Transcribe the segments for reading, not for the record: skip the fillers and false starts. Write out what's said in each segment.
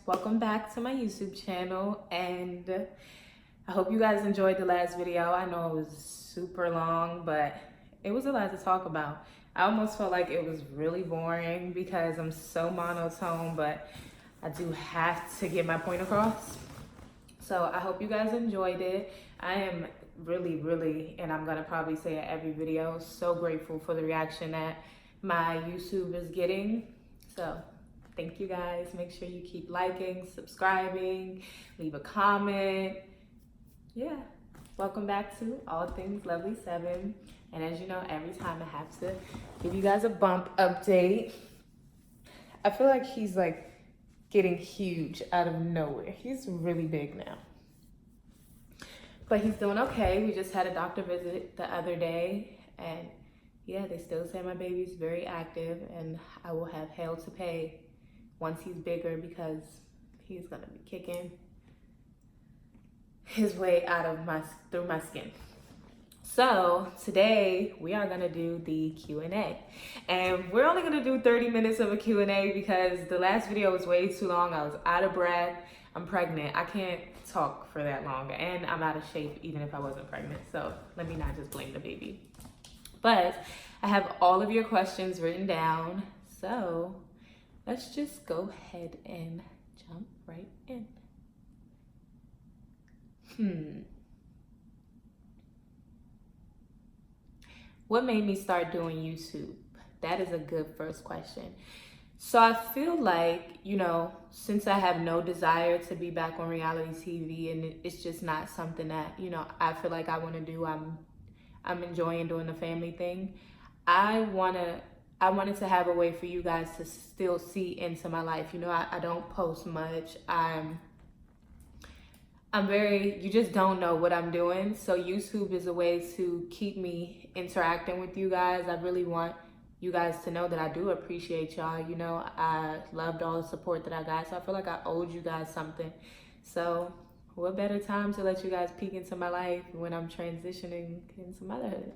welcome back to my YouTube channel, and I hope you guys enjoyed the last video. I know it was super long, but it was a lot to talk about. I almost felt like it was really boring because I'm so monotone, but I do have to get my point across. So I hope you guys enjoyed it. I am really, and I'm gonna probably say it every video, so grateful for the reaction that my YouTube is getting. So thank you guys. Make sure you keep liking, subscribing, leave a comment. Yeah, welcome back to All Things Lovely 7. And as you know, every time I have to give you guys a bump update. I feel like he's like getting huge out of nowhere. He's really big now. But he's doing okay. We just had a doctor visit the other day, and yeah, they still say my baby's very active, and I will have hell to pay once he's bigger because he's gonna be kicking his way out of through my skin. So today we are gonna do the Q&A, and we're only gonna do 30 minutes of a Q&A because the last video was way too long. I was out of breath. I'm pregnant. I can't talk for that long, and I'm out of shape even if I wasn't pregnant. So let me not just blame the baby. But I have all of your questions written down, so let's just go ahead and jump right in. What made me start doing YouTube? That is a good first question. So I feel like, since I have no desire to be back on reality TV, and it's just not something that, I feel like I want to do. I'm enjoying doing the family thing. I wanted to have a way for you guys to still see into my life. I don't post much. You just don't know what I'm doing. So YouTube is a way to keep me interacting with you guys. I really want you guys to know that I do appreciate y'all. I loved all the support that I got. So I feel like I owed you guys something. So what better time to let you guys peek into my life when I'm transitioning into motherhood?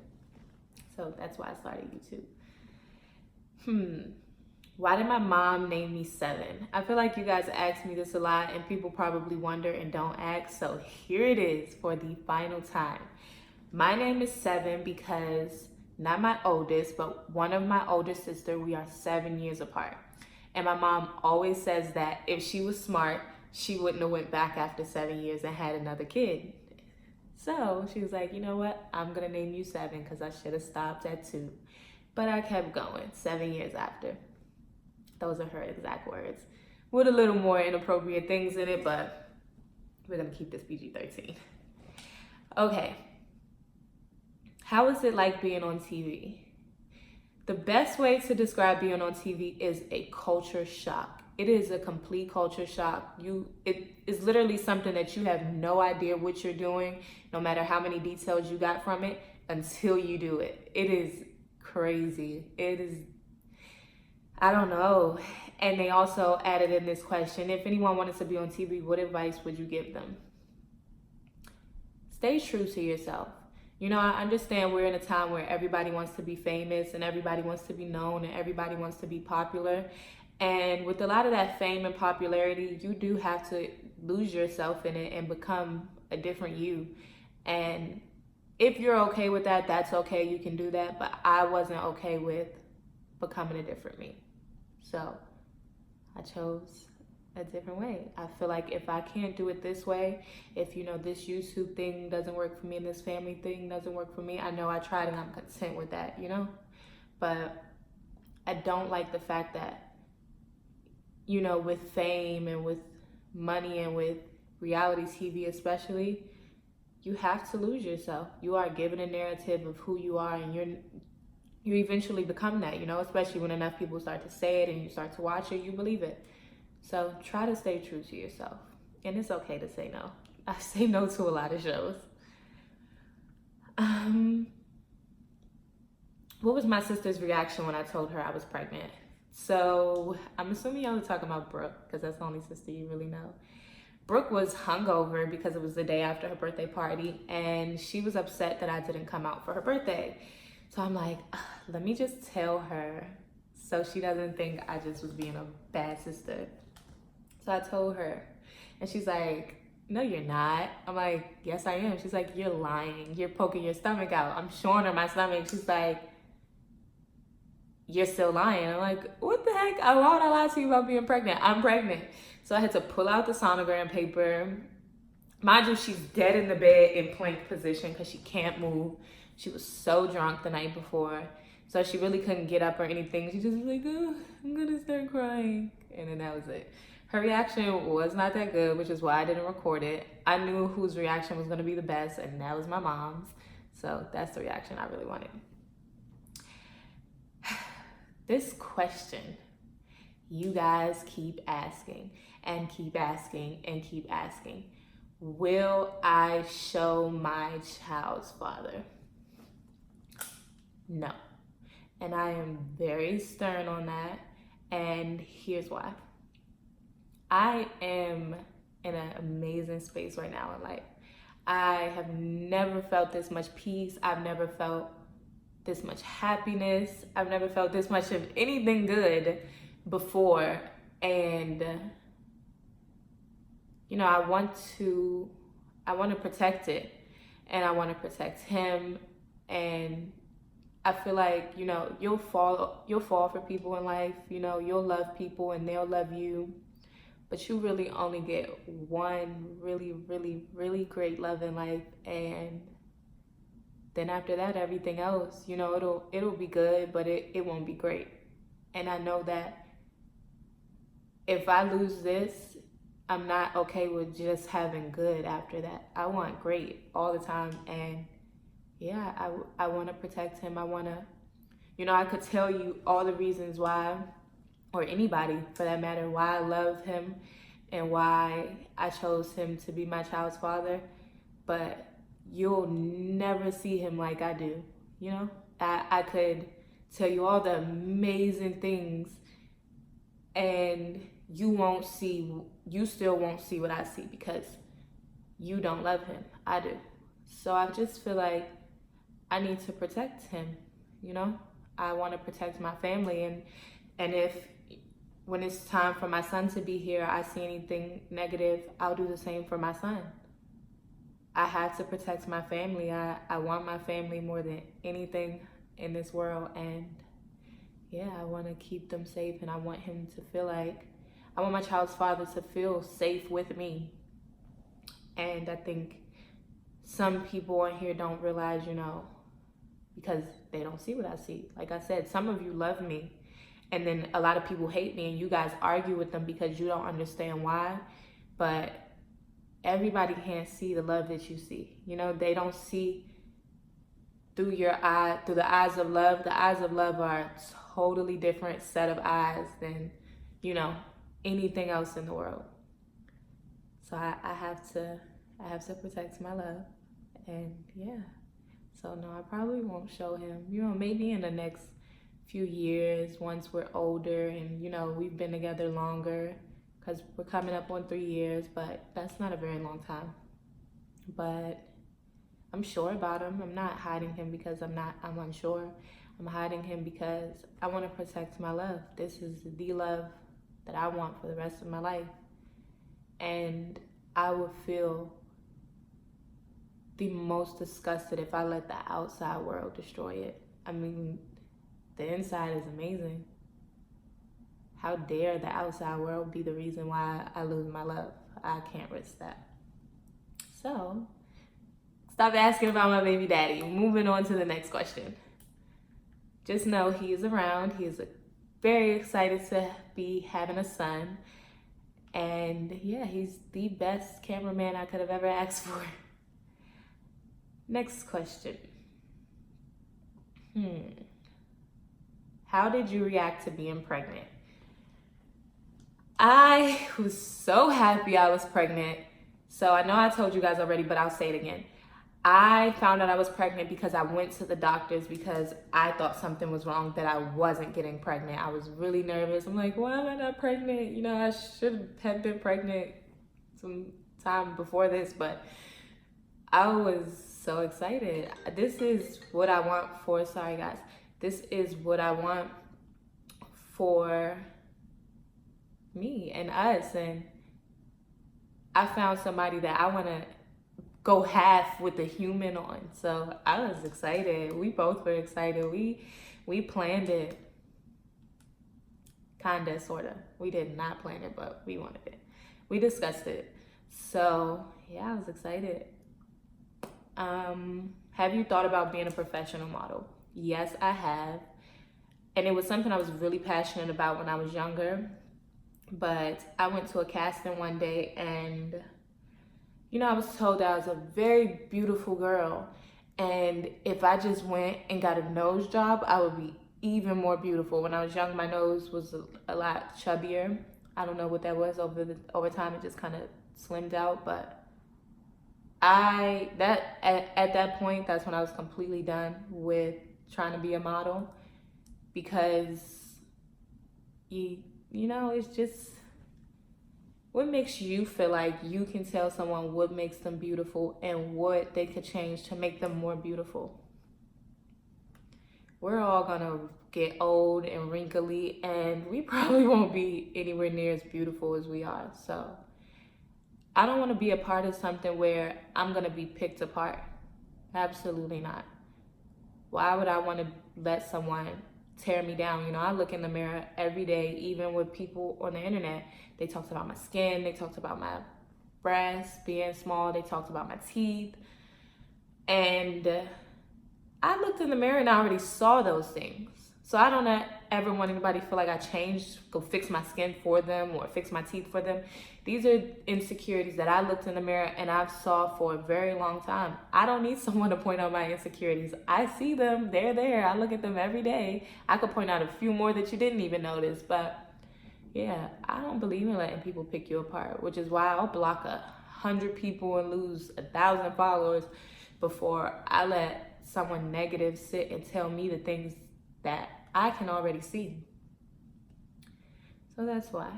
So that's why I started YouTube. Why did my mom name me 7? I feel like you guys ask me this a lot and people probably wonder and don't ask. So here it is for the final time. My name is 7 because not my oldest, but one of my older sisters, we are 7 years apart. And my mom always says that if she was smart, she wouldn't have went back after 7 years and had another kid. So she was like, you know what? I'm gonna name you 7 because I should have stopped at 2. But I kept going 7 years after. Those are her exact words. With a little more inappropriate things in it, but we're gonna keep this PG-13. Okay. How is it like being on TV? The best way to describe being on TV is a culture shock. It is a complete culture shock. It is literally something that you have no idea what you're doing, no matter how many details you got from it, until you do it. It is crazy. It is, I don't know. And they also added in this question, if anyone wanted to be on TV, what advice would you give them? Stay true to yourself. I understand we're in a time where everybody wants to be famous and everybody wants to be known and everybody wants to be popular. And with a lot of that fame and popularity, you do have to lose yourself in it and become a different you. And if you're okay with that, that's okay. You can do that. But I wasn't okay with becoming a different me. So I chose a different way. I feel like if I can't do it this way, if this YouTube thing doesn't work for me and this family thing doesn't work for me, I know I tried and I'm content with that, But I don't like the fact that, with fame and with money and with reality TV especially, you have to lose yourself. You are given a narrative of who you are, and you eventually become that, especially when enough people start to say it and you start to watch it, you believe it. So try to stay true to yourself. And it's okay to say no. I say no to a lot of shows. What was my sister's reaction when I told her I was pregnant? So I'm assuming y'all are talking about Brooke, because that's the only sister you really know. Brooke was hungover because it was the day after her birthday party, and she was upset that I didn't come out for her birthday. So I'm like, let me just tell her so she doesn't think I just was being a bad sister. So I told her, and she's like, no, you're not. I'm like, yes, I am. She's like, you're lying. You're poking your stomach out. I'm showing her my stomach. She's like, you're still lying. I'm like, what the heck? Why would I lie to you about being pregnant? I'm pregnant. So I had to pull out the sonogram paper. Mind you, she's dead in the bed in plank position because she can't move. She was so drunk the night before. So she really couldn't get up or anything. She just was like, oh, I'm gonna start crying. And then that was it. Her reaction was not that good, which is why I didn't record it. I knew whose reaction was gonna be the best, and that was my mom's. So that's the reaction I really wanted. This question, you guys keep asking and keep asking and keep asking. Will I show my child's father? No. And I am very stern on that. And here's why. I am in an amazing space right now in life. I have never felt this much peace. I've never felt this much happiness. I've never felt this much of anything good before. And you know, I want to protect it, and I want to protect him. And I feel like, you know, you'll fall for people in life. You know, you'll love people and they'll love you, but you really only get one really, really, really great love in life. And then after that, everything else, you know, it'll be good, but it won't be great. And I know that if I lose this, I'm not okay with just having good after that. I want great all the time. And yeah, I want to protect him. I want to, you know, I could tell you all the reasons why, or anybody for that matter, why I love him and why I chose him to be my child's father. But you'll never see him like I do. You know, I could tell you all the amazing things, and you still won't see what I see because you don't love him. I do. So I just feel like I need to protect him. You know, I want to protect my family, and if when it's time for my son to be here, I see anything negative, I'll do the same for my son. I have to protect my family. I want my family more than anything in this world. And yeah, I want to keep them safe, and I want him to feel like, I want my child's father to feel safe with me. And I think some people on here don't realize, you know, because they don't see what I see. Like I said, some of you love me, and then a lot of people hate me, and you guys argue with them because you don't understand why. But everybody can't see the love that you see. You know, they don't see through the eyes of love. The eyes of love are a totally different set of eyes than, you know, anything else in the world. So I have to protect my love. And yeah. So no, I probably won't show him. You know, maybe in the next few years, once we're older and, you know, we've been together longer, because we're coming up on 3 years, but that's not a very long time. But I'm sure about him. I'm not hiding him because I'm unsure. I'm hiding him because I want to protect my love. This is the love that I want for the rest of my life. And I would feel the most disgusted if I let the outside world destroy it. I mean, the inside is amazing. How dare the outside world be the reason why I lose my love? I can't risk that. So, stop asking about my baby daddy. Moving on to the next question. Just know he is around. He is very excited to be having a son. And yeah, he's the best cameraman I could have ever asked for. Next question. How did you react to being pregnant? I was so happy I was pregnant. So I know I told you guys already, but I'll say it again. I found out I was pregnant because I went to the doctors because I thought something was wrong, that I wasn't getting pregnant. I was really nervous. I'm like, why am I not pregnant? You know, I should have been pregnant some time before this, but I was so excited. This is what I want for, sorry guys. This is what I want for me and us. And I found somebody that I want to go half with the human on. So I was excited. We both were excited. We planned it. Kinda, sorta. We did not plan it, but we wanted it. We discussed it. So yeah, I was excited. Have you thought about being a professional model? Yes, I have. And it was something I was really passionate about when I was younger. But I went to a casting one day and, I was told that I was a very beautiful girl. And if I just went and got a nose job, I would be even more beautiful. When I was young, my nose was a lot chubbier. I don't know what that was. Over time, it just kind of slimmed out. But at that point, that's when I was completely done with trying to be a model, because it's just, what makes you feel like you can tell someone what makes them beautiful and what they could change to make them more beautiful. We're all gonna get old and wrinkly, and we probably won't be anywhere near as beautiful as we are. So I don't want to be a part of something where I'm gonna be picked apart. Absolutely not. Why would I want to let someone tear me down? I look in the mirror every day, even with people on the internet. They talked about my skin, they talked about my breasts being small, they talked about my teeth. And I looked in the mirror and I already saw those things. So I don't ever want anybody to feel like I changed, go fix my skin for them or fix my teeth for them. These are insecurities that I looked in the mirror and I've saw for a very long time. I don't need someone to point out my insecurities. I see them, they're there. I look at them every day. I could point out a few more that you didn't even notice. But yeah, I don't believe in letting people pick you apart, which is why I'll block 100 people and lose 1,000 followers before I let someone negative sit and tell me the things that I can already see. So that's why.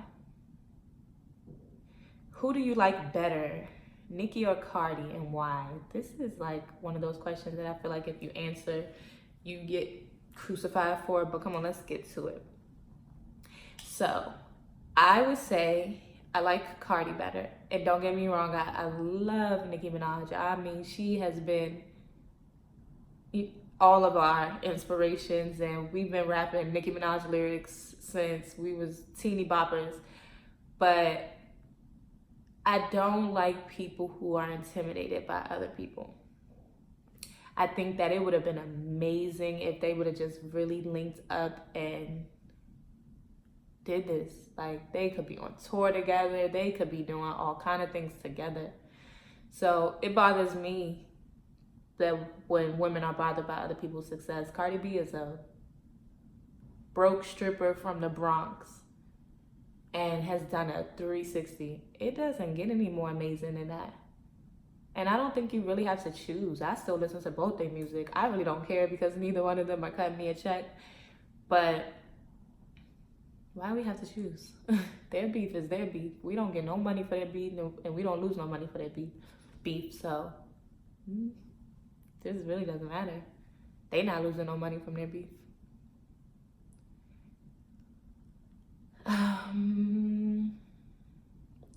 Who do you like better, Nicki or Cardi, and why? This is like one of those questions that I feel like if you answer, you get crucified for. But come on, let's get to it. So I would say I like Cardi better. And don't get me wrong, I love Nicki Minaj. I mean, she has been all of our inspirations, and we've been rapping Nicki Minaj lyrics since we was teeny boppers. But I don't like people who are intimidated by other people. I think that it would have been amazing if they would have just really linked up and did this. Like, they could be on tour together. They could be doing all kind of things together. So it bothers me that when women are bothered by other people's success. Cardi B is a broke stripper from the Bronx and has done a 360. It doesn't get any more amazing than that. And I don't think you really have to choose. I still listen to both their music. I really don't care because neither one of them are cutting me a check. But why do we have to choose? Their beef is their beef. We don't get no money for their beef, and we don't lose no money for their beef. So this really doesn't matter. They not losing no money from their beef.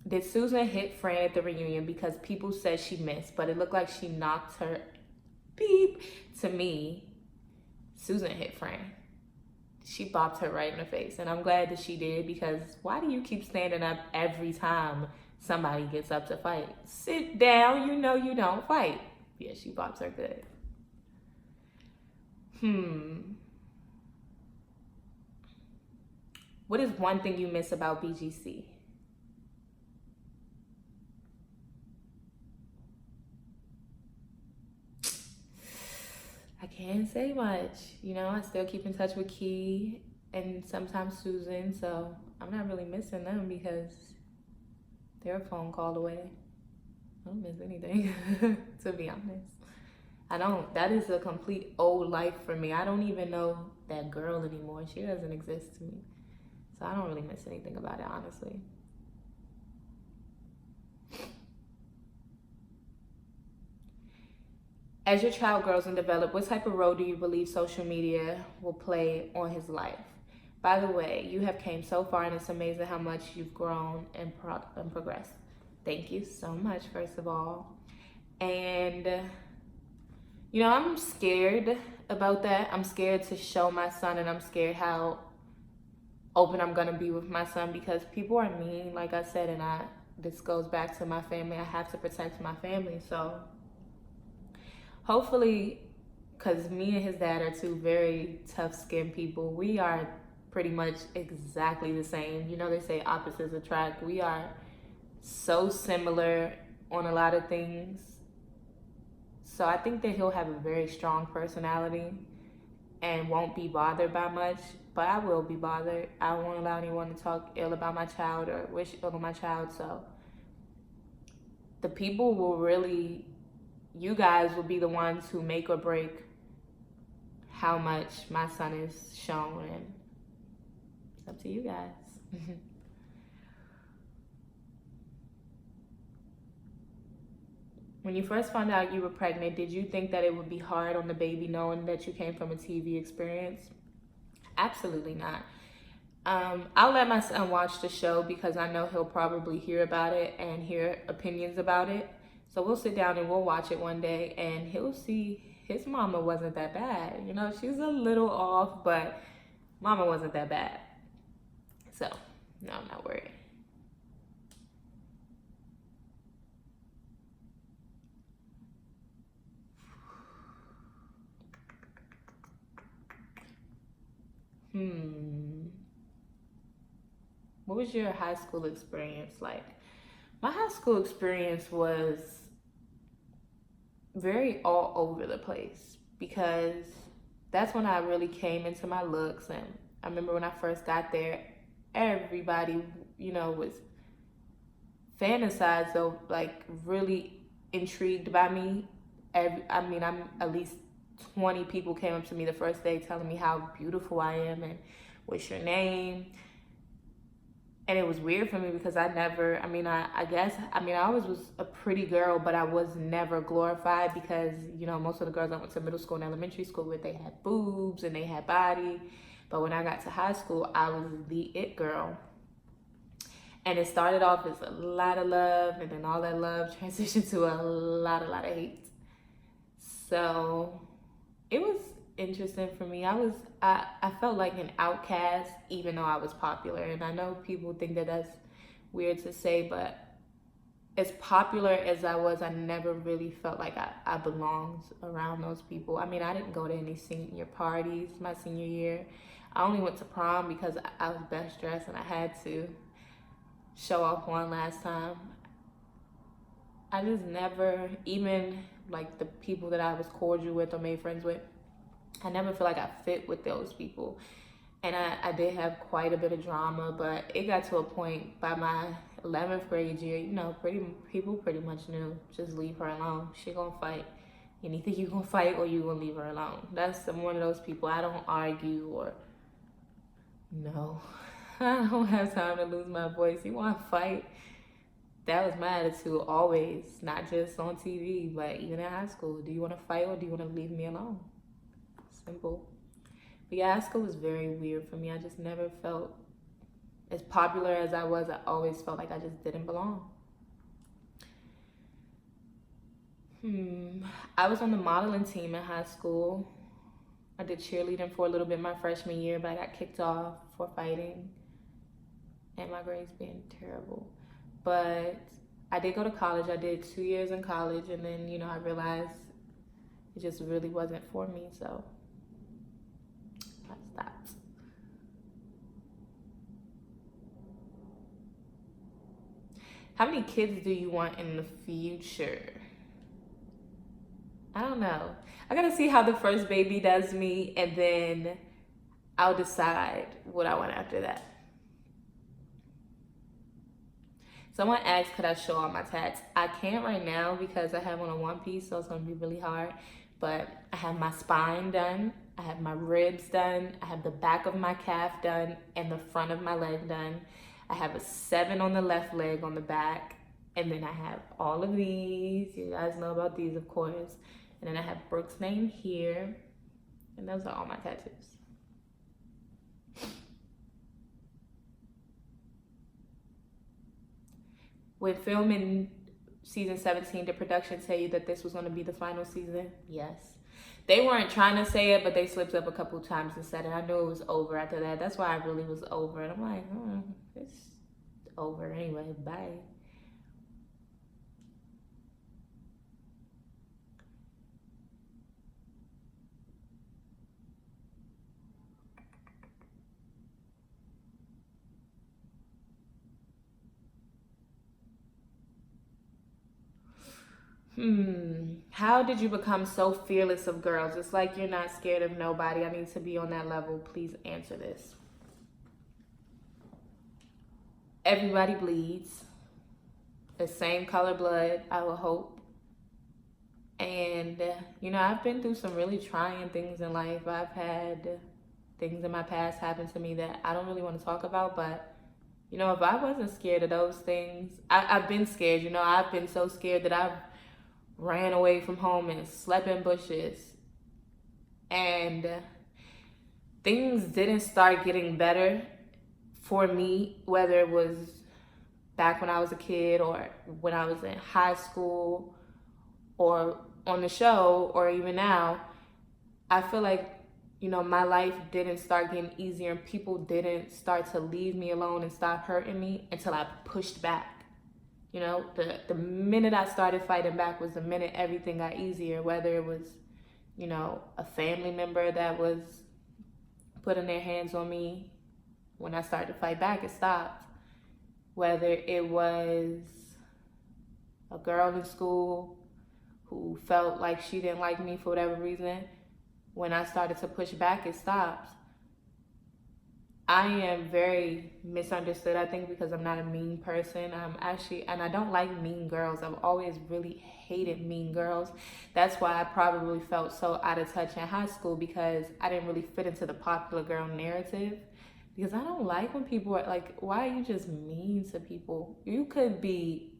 Did Susan hit Fran at the reunion because people said she missed, but it looked like she knocked her beep? To me, Susan hit Fran. She bopped her right in the face, and I'm glad that she did, because why do you keep standing up every time somebody gets up to fight? Sit down, you don't fight. Yeah, she bops her good. What is one thing you miss about BGC? I can't say much. I still keep in touch with Key and sometimes Susan, so I'm not really missing them because they're a phone call away. I don't miss anything, to be honest. I don't. That is a complete old life for me. I don't even know that girl anymore. She doesn't exist to me. So I don't really miss anything about it, honestly. As your child grows and develops, what type of role do you believe social media will play on his life? By the way, you have came so far, and it's amazing how much you've grown and progressed. Thank you so much, first of all. And, I'm scared about that. I'm scared to show my son, and I'm scared how open I'm gonna be with my son because people are mean, like I said, and this goes back to my family. I have to protect my family. So hopefully, because me and his dad are two very tough-skinned people, we are pretty much exactly the same. They say opposites attract. We are so similar on a lot of things. So I think that he'll have a very strong personality and won't be bothered by much, but I will be bothered. I won't allow anyone to talk ill about my child or wish ill on my child. So the people will really, you guys will be the ones who make or break how much my son is shown, and it's up to you guys. When you first found out you were pregnant, did you think that it would be hard on the baby knowing that you came from a TV experience? Absolutely not. I'll let my son watch the show because I know he'll probably hear about it and hear opinions about it. So we'll sit down and we'll watch it one day and he'll see his mama wasn't that bad. She's a little off, but mama wasn't that bad. So, no, I'm not worried. What was your high school experience like? My high school experience was very all over the place because that's when I really came into my looks. And I remember when I first got there, everybody, was fantasized of, like, really intrigued by me. I'm at least 20 people came up to me the first day telling me how beautiful I am and what's your name. And it was weird for me because I always was a pretty girl, but I was never glorified because, most of the girls I went to middle school and elementary school with, they had boobs and they had body. But when I got to high school, I was the it girl. And it started off as a lot of love, and then all that love transitioned to a lot of hate. So it was interesting for me. I felt like an outcast even though I was popular. And I know people think that that's weird to say, but as popular as I was, I never really felt like I belonged around those people. I didn't go to any senior parties my senior year. I only went to prom because I was best dressed and I had to show off one last time. I just never, even like the people that I was cordial with or made friends with, I never feel like I fit with those people. And I did have quite a bit of drama, but it got to a point by my 11th grade year, people pretty much knew, just leave her alone. She gonna fight. Anything you gonna fight or you gonna leave her alone. I'm one of those people. I don't argue or, no. I don't have time to lose my voice. You want to fight? That was my attitude always, not just on TV, but even in high school. Do you want to fight or do you want to leave me alone? Simple. But yeah, high school was very weird for me. I just never felt as popular as I was. I always felt like I just didn't belong. I was on the modeling team in high school. I did cheerleading for a little bit my freshman year, but I got kicked off for fighting and my grades being terrible. But I did go to college. I did 2 years in college, and then, I realized it just really wasn't for me, so I stopped. How many kids do you want in the future? I don't know. I gotta see how the first baby does me, and then I'll decide what I want after that. Someone asked, could I show all my tats? I can't right now because I have on a one piece, so it's gonna be really hard. But I have my spine done, I have my ribs done, I have the back of my calf done, and the front of my leg done. I have a 7 on the left leg on the back, and then I have all of these. You guys know about these, of course. And then I have Brooke's name here, and those are all my tattoos. When filming season 17, did production tell you that this was going to be the final season? Yes. They weren't trying to say it, but they slipped up a couple times and said it. I knew it was over after that. That's why I really was over. And I'm like, it's over anyway. Bye. How did you become so fearless of girls? It's like you're not scared of nobody. I need to be on that level. Please answer this. Everybody bleeds. The same color blood, I would hope. And, I've been through some really trying things in life. I've had things in my past happen to me that I don't really want to talk about, but if I wasn't scared of those things, I've been scared. I've been so scared that I've ran away from home and slept in bushes. And things didn't start getting better for me, whether it was back when I was a kid or when I was in high school or on the show or even now. I feel like, my life didn't start getting easier and people didn't start to leave me alone and stop hurting me until I pushed back. The minute I started fighting back was the minute everything got easier, whether it was, a family member that was putting their hands on me. When I started to fight back, it stopped. Whether it was a girl in school who felt like she didn't like me for whatever reason, when I started to push back, it stopped. I am very misunderstood, I think, because I'm not a mean person. And I don't like mean girls. I've always really hated mean girls. That's why I probably felt so out of touch in high school, because I didn't really fit into the popular girl narrative. Because I don't like when people are like, why are you just mean to people? You could be,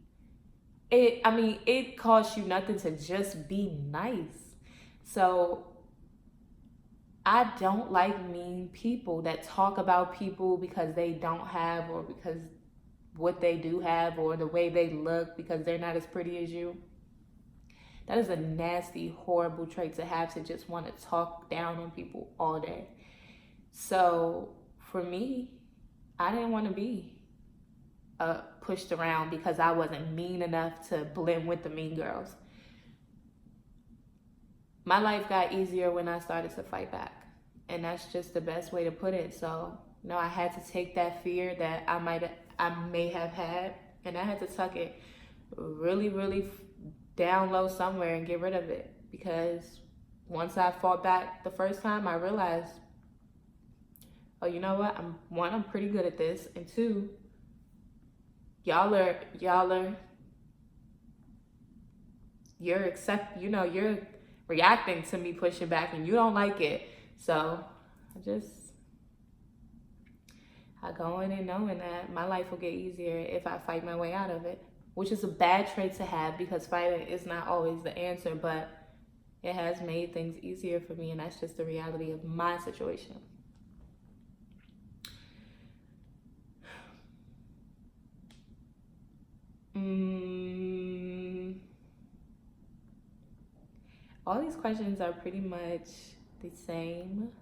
it costs you nothing to just be nice. So I don't like mean people that talk about people because they don't have, or because what they do have, or the way they look because they're not as pretty as you. That is a nasty, horrible trait to have, to just want to talk down on people all day. So for me, I didn't want to be pushed around because I wasn't mean enough to blend with the mean girls. My life got easier when I started to fight back. And that's just the best way to put it. So, I had to take that fear that I may have had, and I had to tuck it really, really down low somewhere and get rid of it. Because once I fought back the first time, I realized, oh, you know what? I'm pretty good at this. And two, you're you're reacting to me pushing back and you don't like it. So I go in and knowing that my life will get easier if I fight my way out of it, which is a bad trait to have, because fighting is not always the answer, but it has made things easier for me, and that's just the reality of my situation. All these questions are pretty much the same.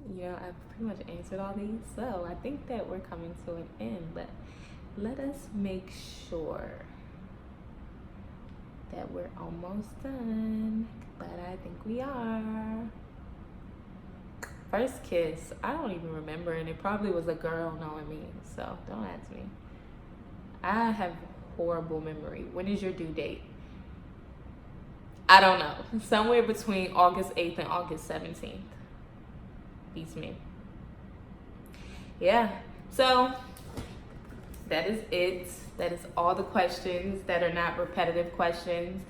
I've pretty much answered all these. So I think that we're coming to an end, but let us make sure that we're almost done. But I think we are. First kiss, I don't even remember, and it probably was a girl knowing me, so don't ask me. I have horrible memory. When is your due date? I don't know. Somewhere between August 8th and August 17th. Beats me. Yeah. So that is it. That is all the questions that are not repetitive questions.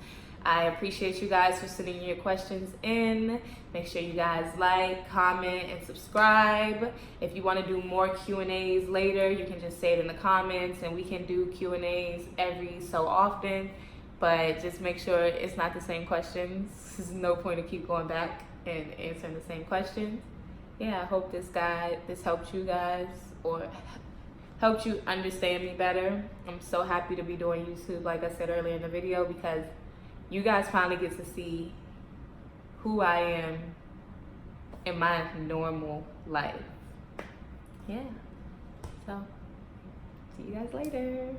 I appreciate you guys for sending your questions in. Make sure you guys like, comment, and subscribe. If you want to do more Q&As later, you can just say it in the comments, and we can do Q&As every so often. But just make sure it's not the same questions. There's no point to keep going back and answering the same questions. Yeah, I hope this helped you guys, or helped you understand me better. I'm so happy to be doing YouTube, like I said earlier in the video, because you guys finally get to see who I am in my normal life. Yeah. So, see you guys later.